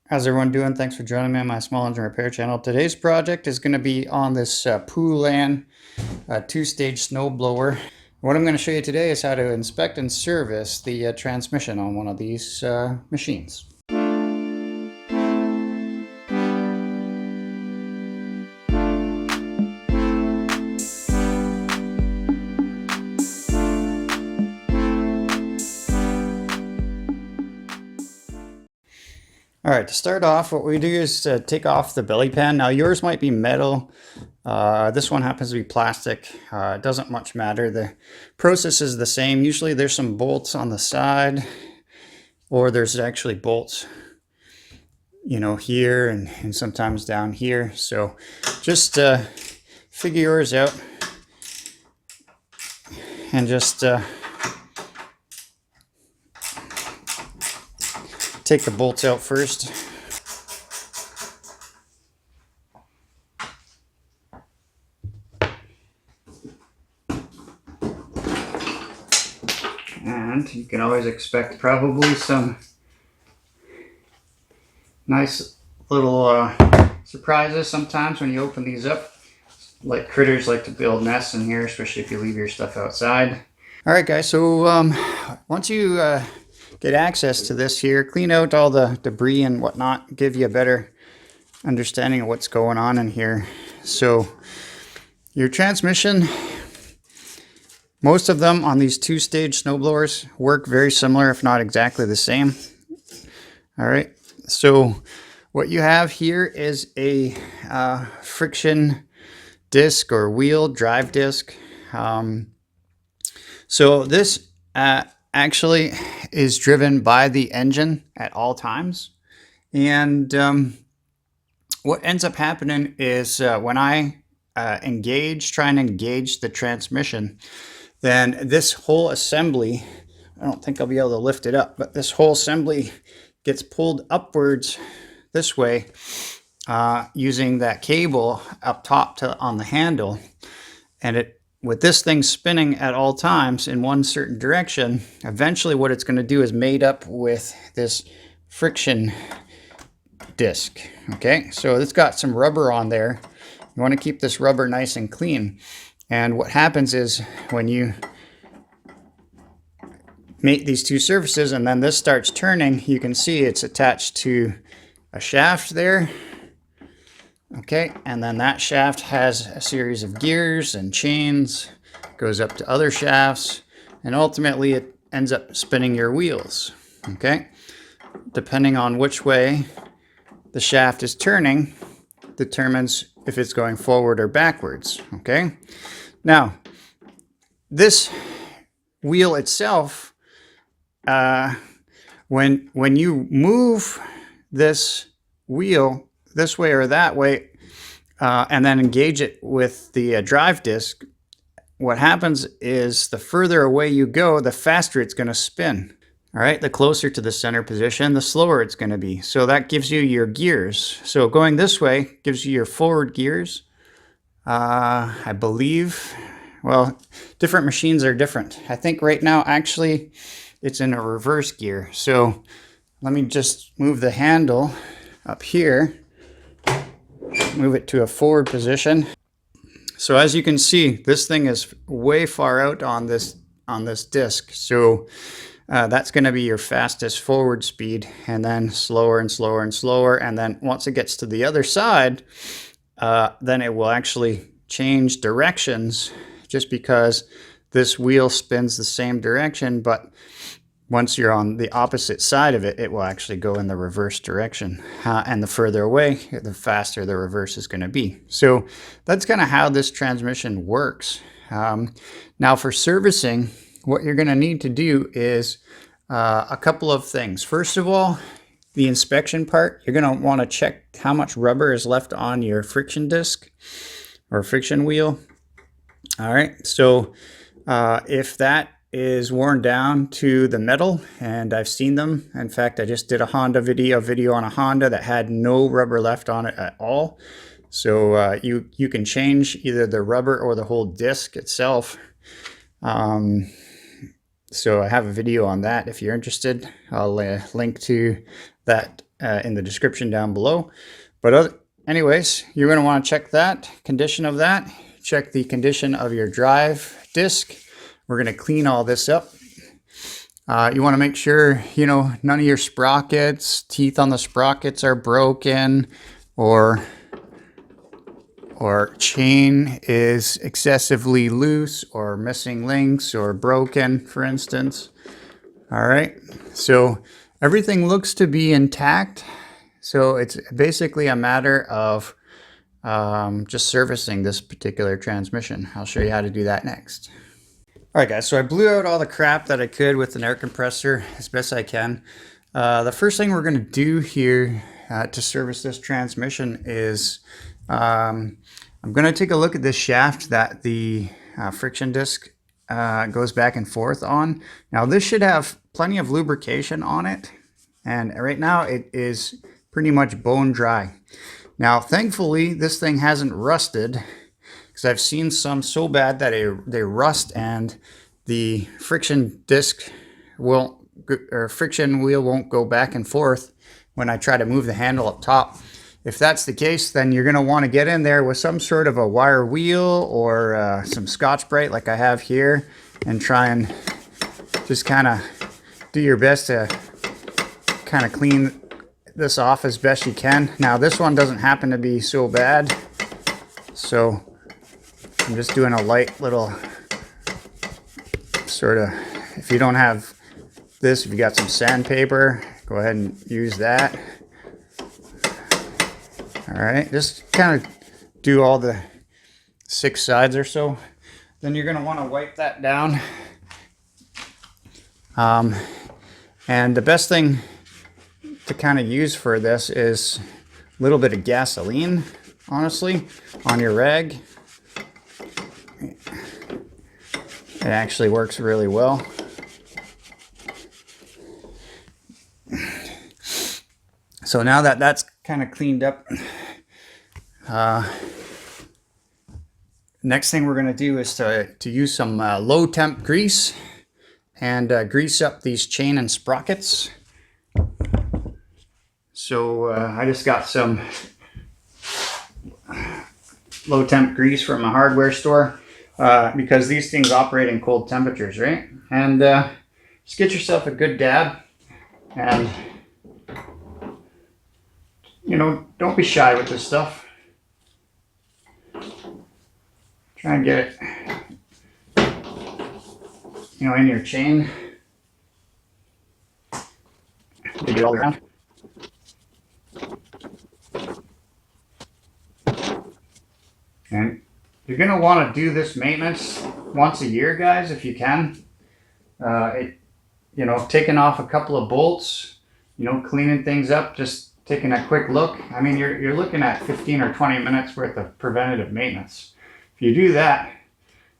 How's everyone doing? Thanks for joining me on my small engine repair channel. Today's project is going to be on this Poulan two-stage snow blower. What I'm going to show you today is how to inspect and service the transmission on one of these machines. All right, to start off, what we do is take off the belly pan. Now yours might be metal. This one happens to be plastic. It doesn't much matter. The process is the same. Usually there's some bolts on the side, or there's actually bolts, you know, here and sometimes down here. So just figure yours out and just take the bolts out first. And you can always expect probably some nice little surprises sometimes when you open these up. Like critters like to build nests in here, especially if you leave your stuff outside. All right, guys, so once you get access to this here, clean out all the debris and whatnot, give you a better understanding of what's going on in here. So your transmission, most of them on these two-stage snowblowers work very similar, if not exactly the same. All right, so what you have here is a friction disc or wheel drive disc. So this actually is driven by the engine at all times. And what ends up happening is when I try and engage the transmission, then this whole assembly, I don't think I'll be able to lift it up, but this whole assembly gets pulled upwards this way using that cable up top on the handle. And with this thing spinning at all times in one certain direction, eventually what it's going to do is mate up with this friction disc. Okay, so it's got some rubber on there. You want to keep this rubber nice and clean. And what happens is when you mate these two surfaces and then this starts turning, you can see it's attached to a shaft there. Okay, and then that shaft has a series of gears and chains, goes up to other shafts, and ultimately it ends up spinning your wheels. Okay, depending on which way the shaft is turning determines if it's going forward or backwards. Okay, now this wheel itself, when you move this wheel this way or that way, and then engage it with the drive disc, what happens is the further away you go, the faster it's going to spin. All right, the closer to the center position, the slower it's going to be. So that gives you your gears. So going this way gives you your forward gears. I believe, well, different machines are different. I think right now, actually, it's in a reverse gear. So let me just move the handle up here. Move it to a forward position. So as you can see, this thing is way far out on this disc. So that's going to be your fastest forward speed, and then slower and slower and slower. And then once it gets to the other side, then it will actually change directions, just because this wheel spins the same direction, but once you're on the opposite side of it, it will actually go in the reverse direction. And the further away, the faster the reverse is going to be. So that's kind of how this transmission works. Now for servicing, what you're going to need to do is a couple of things. First of all, the inspection part, you're going to want to check how much rubber is left on your friction disc or friction wheel. All right, so if that is worn down to the metal, and I've seen them. In fact, I just did a Honda video on a Honda that had no rubber left on it at all. So you can change either the rubber or the whole disc itself. So I have a video on that if you're interested. I'll link to that in the description down below. But anyways, you're going to want to check that condition of that. Check the condition of your drive disc. We're going to clean all this up. You want to make sure, none of your sprockets, teeth on the sprockets are broken, or chain is excessively loose or missing links or broken, for instance. All right, so everything looks to be intact. So it's basically a matter of just servicing this particular transmission. I'll show you how to do that next. All right, guys, so I blew out all the crap that I could with an air compressor as best I can. The first thing we're going to do here to service this transmission is I'm going to take a look at this shaft that the friction disc goes back and forth on. Now, this should have plenty of lubrication on it, and right now it is pretty much bone dry. Now, thankfully, this thing hasn't rusted, because I've seen some so bad that they rust and the friction disc friction wheel won't go back and forth when I try to move the handle up top. If that's the case, then you're going to want to get in there with some sort of a wire wheel or some Scotch-Brite like I have here, and try and just kind of do your best to kind of clean this off as best you can. Now, this one doesn't happen to be so bad, so I'm just doing a light little sort of, if you don't have this, if you got some sandpaper, go ahead and use that. All right, just kind of do all the 6 sides or so. Then you're going to want to wipe that down. And the best thing to kind of use for this is a little bit of gasoline, honestly, on your rag. It actually works really well. So now that that's kind of cleaned up, next thing we're going to do is to use some low temp grease and grease up these chain and sprockets. So I just got some low temp grease from a hardware store, because these things operate in cold temperatures, right? And just get yourself a good dab, and don't be shy with this stuff. Try and get it in your chain. Maybe all the way around. And you're going to want to do this maintenance once a year, guys, if you can. Taking off a couple of bolts, cleaning things up, just taking a quick look. I mean, you're looking at 15 or 20 minutes worth of preventative maintenance. If you do that,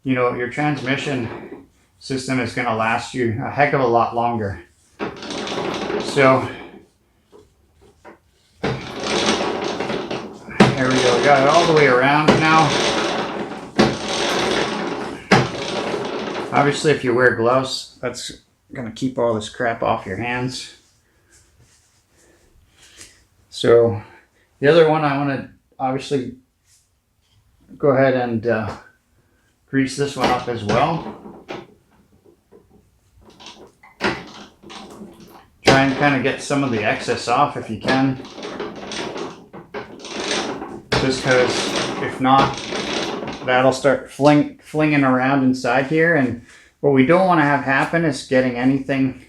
your transmission system is going to last you a heck of a lot longer. So there we go. We got it all the way around now. Obviously, if you wear gloves, that's going to keep all this crap off your hands. So the other one, I want to obviously go ahead and grease this one up as well. Try and kind of get some of the excess off if you can. Just because if not, that'll start flinging around inside here. And what we don't want to have happen is getting anything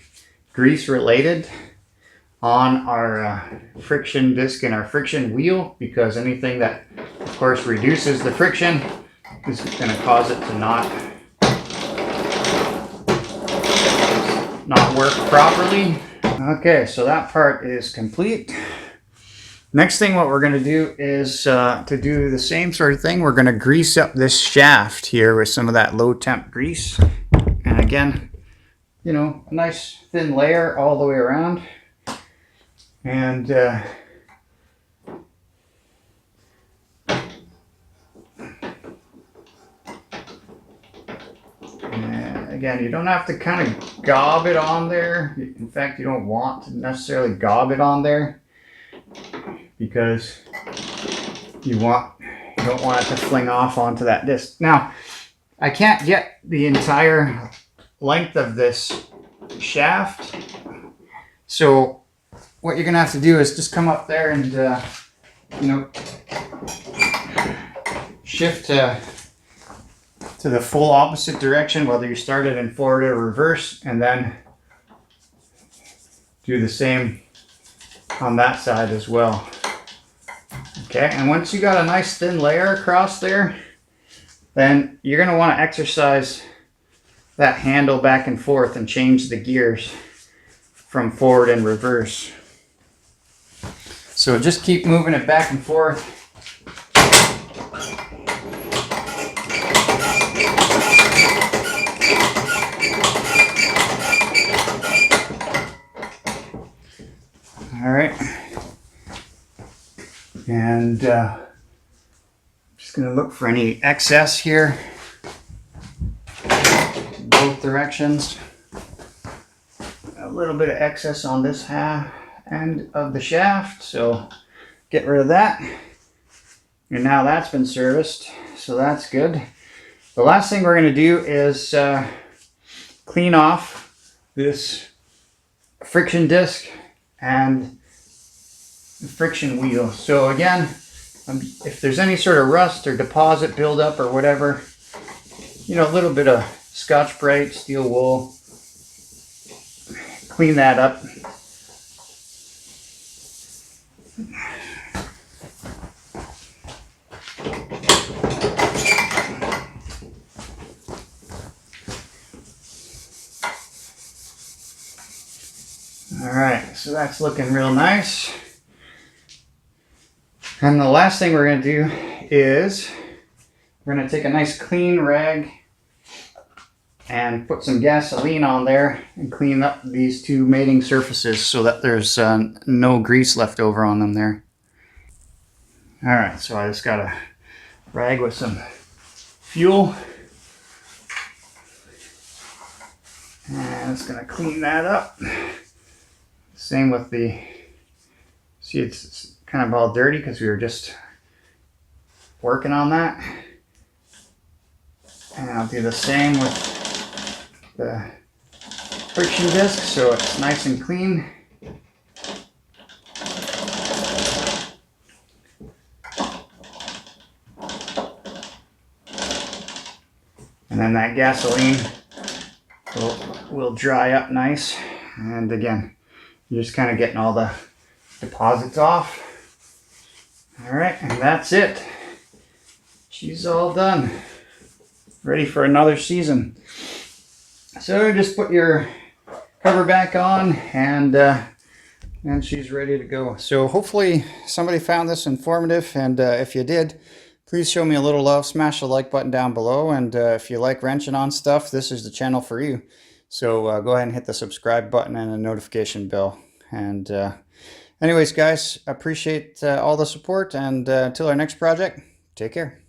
grease related on our friction disc and our friction wheel, because anything that, of course, reduces the friction is going to cause it to not work properly. Okay, so that part is complete. Next thing, what we're going to do is to do the same sort of thing. We're going to grease up this shaft here with some of that low temp grease. And again, a nice thin layer all the way around. And again, you don't have to kind of gob it on there. In fact, you don't want to necessarily gob it on there. because you don't want it to fling off onto that disc. Now, I can't get the entire length of this shaft, so what you're gonna have to do is just come up there and you know, shift to the full opposite direction, whether you started in forward or reverse, and then do the same on that side as well. Okay, and once you got a nice thin layer across there, then you're going to want to exercise that handle back and forth and change the gears from forward and reverse. So just keep moving it back and forth. All right. And just going to look for any excess here, both directions. A little bit of excess on this half end of the shaft, so get rid of that. And now that's been serviced, so that's good. The last thing we're going to do is clean off this friction disc and the friction wheel. So again, if there's any sort of rust or deposit buildup or whatever, you know, a little bit of Scotch-Brite, steel wool, clean that up. All right, so that's looking real nice. And the last thing we're going to do is we're going to take a nice clean rag and put some gasoline on there and clean up these two mating surfaces so that there's no grease left over on them there. All right, so I just got a rag with some fuel. And it's going to clean that up. Same with the, see, it's kind of all dirty because we were just working on that. And I'll do the same with the friction disc so it's nice and clean. And then that gasoline will dry up nice. And again, you're just kind of getting all the deposits off. All right, and that's it. She's all done. Ready for another season. So just put your cover back on and she's ready to go. So hopefully somebody found this informative, and if you did, please show me a little love. Smash the like button down below, and if you like wrenching on stuff, this is the channel for you. So go ahead and hit the subscribe button and the notification bell. And anyways, guys, appreciate all the support, and until our next project, take care.